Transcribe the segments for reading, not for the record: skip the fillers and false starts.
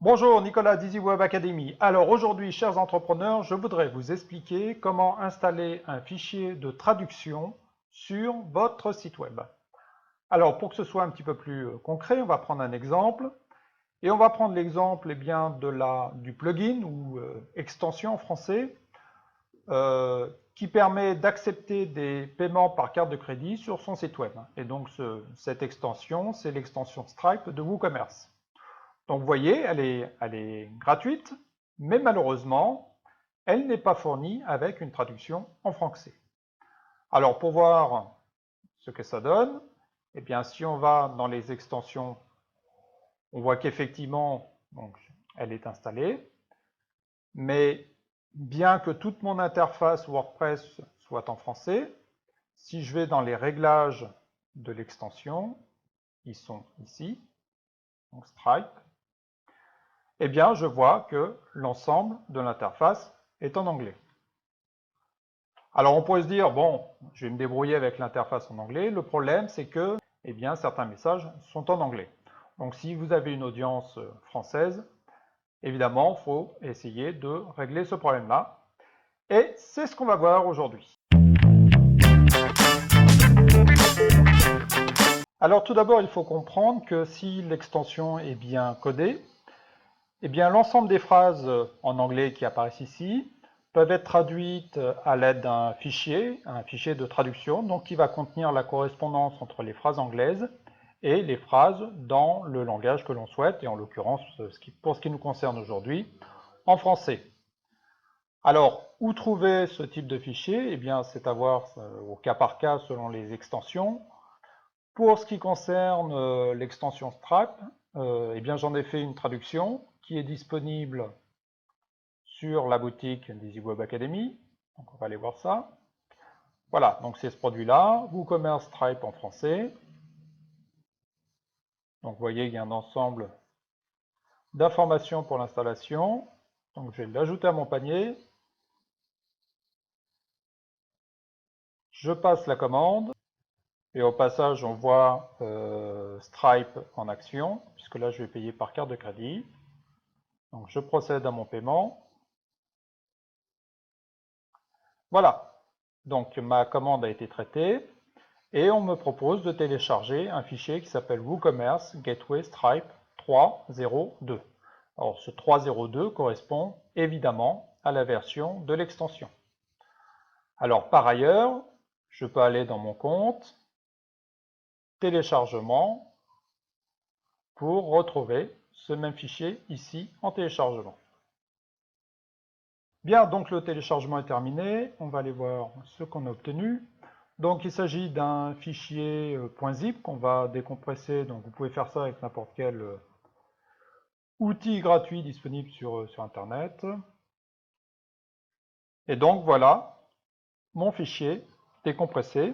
Bonjour, Nicolas d'EasyWeb Academy. Alors aujourd'hui, chers entrepreneurs, je voudrais vous expliquer comment installer un fichier de traduction sur votre site web. Alors pour que ce soit un petit peu plus concret, on va prendre un exemple. Et on va prendre l'exemple du plugin ou extension en français qui permet d'accepter des paiements par carte de crédit sur son site web. Et donc cette extension, c'est l'extension Stripe de WooCommerce. Donc vous voyez, elle est gratuite, mais malheureusement, elle n'est pas fournie avec une traduction en français. Alors pour voir ce que ça donne, eh bien si on va dans les extensions, on voit qu'effectivement, elle est installée, mais bien que toute mon interface WordPress soit en français, si je vais dans les réglages de l'extension, ils sont ici, donc Stripe, eh bien, je vois que l'ensemble de l'interface est en anglais. Alors, on pourrait se dire, bon, je vais me débrouiller avec l'interface en anglais. Le problème, c'est que, eh bien, certains messages sont en anglais. Donc, si vous avez une audience française, évidemment, il faut essayer de régler ce problème-là. Et c'est ce qu'on va voir aujourd'hui. Alors, tout d'abord, il faut comprendre que si l'extension est bien codée, eh bien, l'ensemble des phrases en anglais qui apparaissent ici peuvent être traduites à l'aide d'un fichier, un fichier de traduction, donc qui va contenir la correspondance entre les phrases anglaises et les phrases dans le langage que l'on souhaite, et en l'occurrence, pour ce qui nous concerne aujourd'hui, en français. Alors, où trouver ce type de fichier? Eh bien, c'est à voir au cas par cas selon les extensions. Pour ce qui concerne l'extension Stripe, eh bien, j'en ai fait une traduction qui est disponible sur la boutique d'EasyWeb Academy. Donc on va aller voir ça. Voilà, donc c'est ce produit-là, WooCommerce Stripe en français. Donc vous voyez, il y a un ensemble d'informations pour l'installation. Donc je vais l'ajouter à mon panier. Je passe la commande. Et au passage, on voit Stripe en action, puisque là, je vais payer par carte de crédit. Donc je procède à mon paiement. Voilà, donc ma commande a été traitée. Et on me propose de télécharger un fichier qui s'appelle WooCommerce Gateway Stripe 3.0.2. Alors ce 3.0.2 correspond évidemment à la version de l'extension. Alors par ailleurs, je peux aller dans mon compte, téléchargement, pour retrouver ce même fichier ici en téléchargement. Bien, donc le téléchargement est terminé, on va aller voir ce qu'on a obtenu. Donc il s'agit d'un fichier .zip qu'on va décompresser, donc vous pouvez faire ça avec n'importe quel outil gratuit disponible sur Internet. Et donc voilà mon fichier décompressé.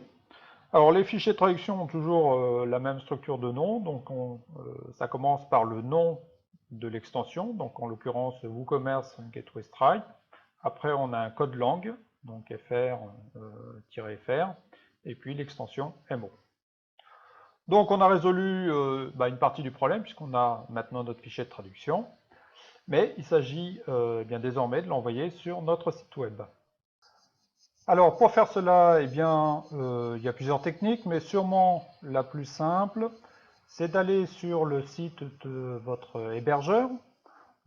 Alors les fichiers de traduction ont toujours la même structure de nom, donc ça commence par le nom de l'extension, donc en l'occurrence WooCommerce Gateway Stripe. Après on a un code langue, donc fr-fr, et puis l'extension MO. Donc on a résolu une partie du problème, puisqu'on a maintenant notre fichier de traduction, mais il s'agit bien désormais de l'envoyer sur notre site web. Alors pour faire cela, il y a plusieurs techniques, mais sûrement la plus simple, c'est d'aller sur le site de votre hébergeur.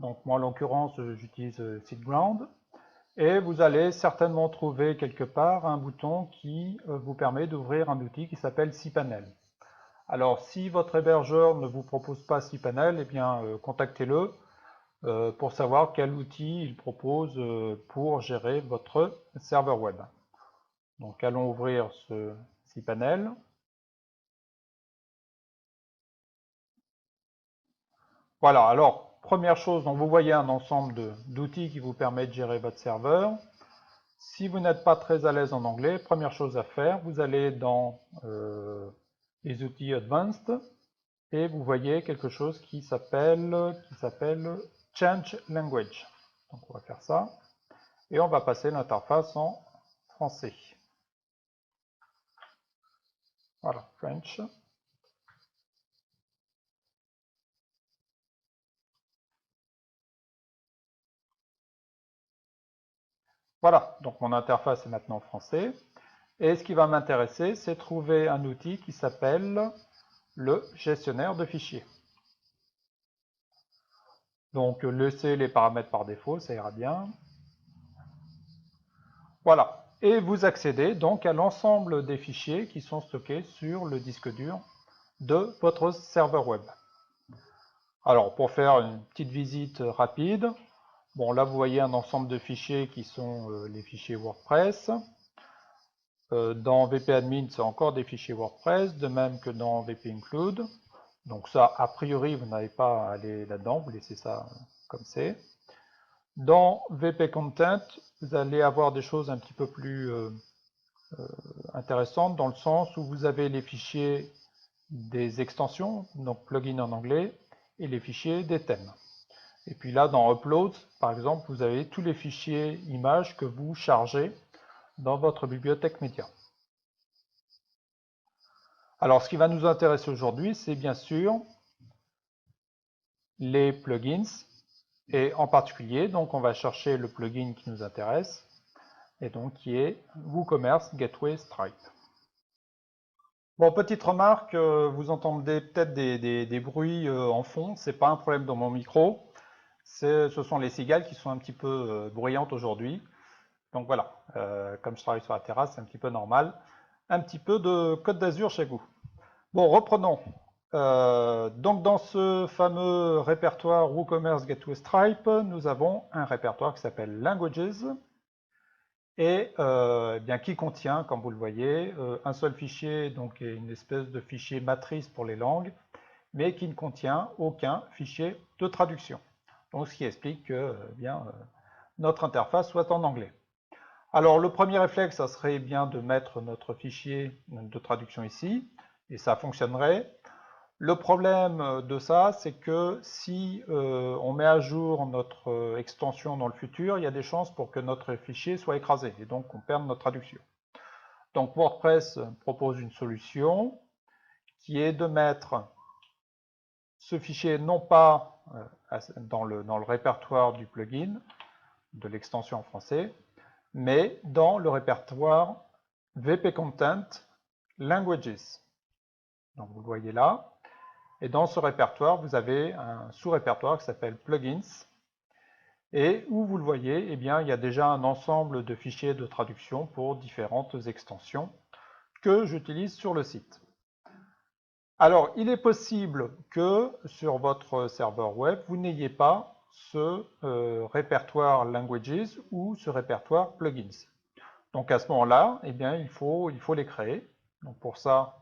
Donc moi en l'occurrence j'utilise SiteGround, et vous allez certainement trouver quelque part un bouton qui vous permet d'ouvrir un outil qui s'appelle cPanel. Alors si votre hébergeur ne vous propose pas cPanel, eh bien contactez-le pour savoir quel outil il propose pour gérer votre serveur web. Donc allons ouvrir ce cPanel. Voilà, alors première chose, donc vous voyez un ensemble d'outils qui vous permettent de gérer votre serveur. Si vous n'êtes pas très à l'aise en anglais, première chose à faire, vous allez dans les outils Advanced et vous voyez quelque chose qui s'appelle Change Language. Donc on va faire ça et on va passer l'interface en français. Voilà, French. Voilà, donc mon interface est maintenant en français. Et ce qui va m'intéresser, c'est trouver un outil qui s'appelle le gestionnaire de fichiers. Donc laissez les paramètres par défaut, ça ira bien. Voilà. Et vous accédez donc à l'ensemble des fichiers qui sont stockés sur le disque dur de votre serveur web. Alors pour faire une petite visite rapide, bon là vous voyez un ensemble de fichiers qui sont les fichiers WordPress. Dans VP-admin, c'est encore des fichiers WordPress, de même que dans VP-include. Donc ça, a priori, vous n'avez pas à aller là-dedans, vous laissez ça comme c'est. Dans VP-content, vous allez avoir des choses un petit peu plus intéressantes, dans le sens où vous avez les fichiers des extensions, donc plugins en anglais, et les fichiers des thèmes. Et puis là, dans Uploads, par exemple, vous avez tous les fichiers images que vous chargez dans votre bibliothèque média. Alors, ce qui va nous intéresser aujourd'hui, c'est bien sûr les plugins, et en particulier, donc on va chercher le plugin qui nous intéresse, et donc qui est WooCommerce Gateway Stripe. Bon, petite remarque, vous entendez peut-être des bruits en fond, c'est pas un problème dans mon micro, ce sont les cigales qui sont un petit peu bruyantes aujourd'hui. Donc voilà, comme je travaille sur la terrasse, c'est un petit peu normal. Un petit peu de Côte d'Azur chez vous. Bon, reprenons. Donc dans ce fameux répertoire WooCommerce Gateway Stripe, nous avons un répertoire qui s'appelle Languages et eh bien, qui contient, comme vous le voyez, un seul fichier, donc une espèce de fichier matrice pour les langues, mais qui ne contient aucun fichier de traduction. Donc ce qui explique que bien, notre interface soit en anglais. Alors le premier réflexe, ça serait bien de mettre notre fichier de traduction ici, et ça fonctionnerait. Le problème de ça, c'est que si on met à jour notre extension dans le futur, il y a des chances pour que notre fichier soit écrasé, et donc on perde notre traduction. Donc WordPress propose une solution qui est de mettre ce fichier non pas dans le répertoire du plugin, de l'extension en français, mais dans le répertoire VP Content Languages. Donc vous le voyez là. Et dans ce répertoire, vous avez un sous-répertoire qui s'appelle Plugins. Et où vous le voyez, eh bien, il y a déjà un ensemble de fichiers de traduction pour différentes extensions que j'utilise sur le site. Alors, il est possible que sur votre serveur web, vous n'ayez pas ce répertoire Languages ou ce répertoire Plugins. Donc à ce moment-là, eh bien, il faut les créer. Donc pour ça,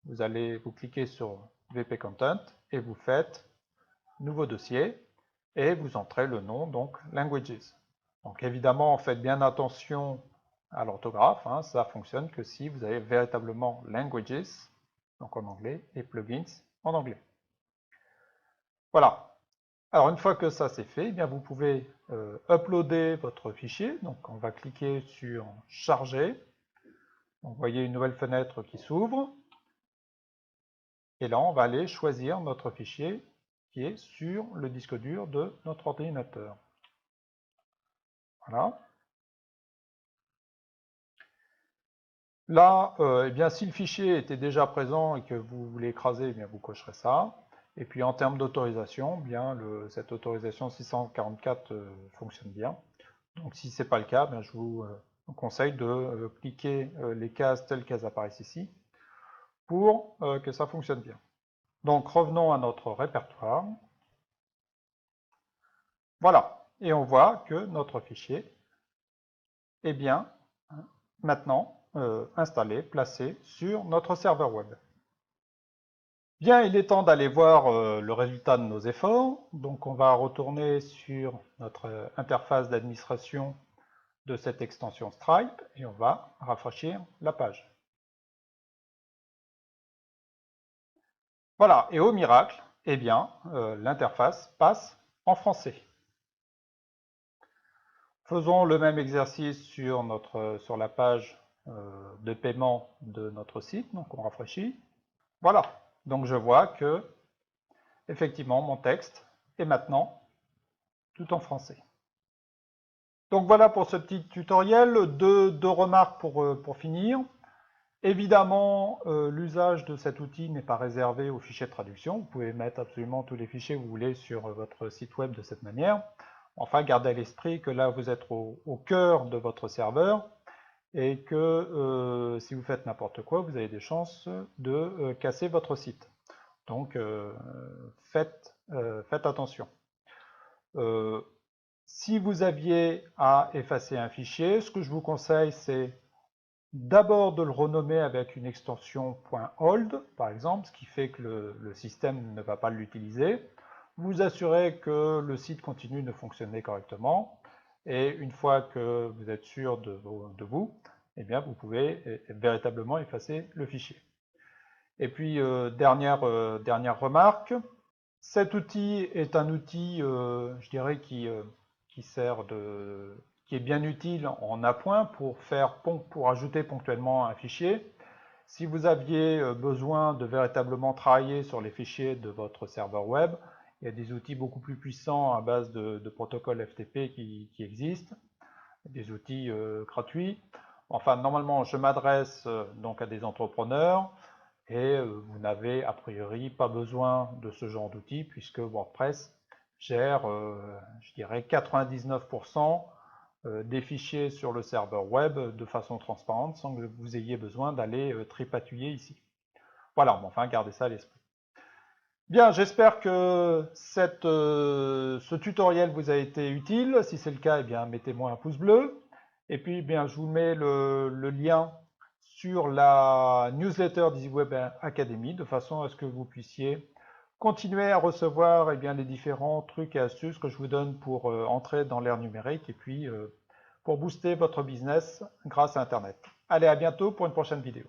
vous cliquez sur VP Content et vous faites Nouveau dossier et vous entrez le nom, donc Languages. Donc évidemment, faites bien attention à l'orthographe, hein, ça fonctionne que si vous avez véritablement Languages, donc en anglais, et Plugins en anglais. Voilà. Alors une fois que ça c'est fait, eh bien, vous pouvez uploader votre fichier. Donc on va cliquer sur Charger. Donc, vous voyez une nouvelle fenêtre qui s'ouvre. Et là, on va aller choisir notre fichier qui est sur le disque dur de notre ordinateur. Voilà. Là, eh bien, si le fichier était déjà présent et que vous voulez écraser, eh bien, vous cocherez ça. Et puis en termes d'autorisation, eh bien, cette autorisation 644 fonctionne bien. Donc si ce n'est pas le cas, bien, je vous conseille de cliquer les cases telles qu'elles apparaissent ici pour que ça fonctionne bien. Donc revenons à notre répertoire. Voilà, et on voit que notre fichier est bien maintenant installé, placé sur notre serveur web. Bien, il est temps d'aller voir le résultat de nos efforts. Donc on va retourner sur notre interface d'administration de cette extension Stripe et on va rafraîchir la page. Voilà, et au miracle, eh bien, l'interface passe en français. Faisons le même exercice sur la page de paiement de notre site, donc on rafraîchit. Voilà, donc je vois que effectivement mon texte est maintenant tout en français. Donc voilà pour ce petit tutoriel. Deux remarques pour finir. Évidemment, l'usage de cet outil n'est pas réservé aux fichiers de traduction. Vous pouvez mettre absolument tous les fichiers que vous voulez sur votre site web de cette manière. Enfin, gardez à l'esprit que là, vous êtes au cœur de votre serveur et que si vous faites n'importe quoi, vous avez des chances de casser votre site. Donc, faites attention. Si vous aviez à effacer un fichier, ce que je vous conseille, c'est d'abord de le renommer avec une extension .hold, par exemple, ce qui fait que le système ne va pas l'utiliser. Vous assurez que le site continue de fonctionner correctement. Et une fois que vous êtes sûr de vous, eh bien, vous pouvez véritablement effacer le fichier. Et puis, dernière remarque, cet outil est un outil, je dirais, qui est bien utile en appoint pour ajouter ponctuellement un fichier. Si vous aviez besoin de véritablement travailler sur les fichiers de votre serveur web, il y a des outils beaucoup plus puissants à base de protocoles FTP qui existent, des outils gratuits. Enfin, normalement, je m'adresse donc à des entrepreneurs et vous n'avez a priori pas besoin de ce genre d'outils puisque WordPress gère, je dirais, 99% des fichiers sur le serveur web de façon transparente sans que vous ayez besoin d'aller tripatouiller ici. Voilà, mais enfin, gardez ça à l'esprit. Bien, j'espère que ce tutoriel vous a été utile. Si c'est le cas, eh bien, mettez-moi un pouce bleu. Et puis, eh bien, je vous mets le lien sur la newsletter d'EasyWeb Academy, de façon à ce que vous puissiez continuer à recevoir eh bien, les différents trucs et astuces que je vous donne pour entrer dans l'ère numérique et puis pour booster votre business grâce à Internet. Allez, à bientôt pour une prochaine vidéo.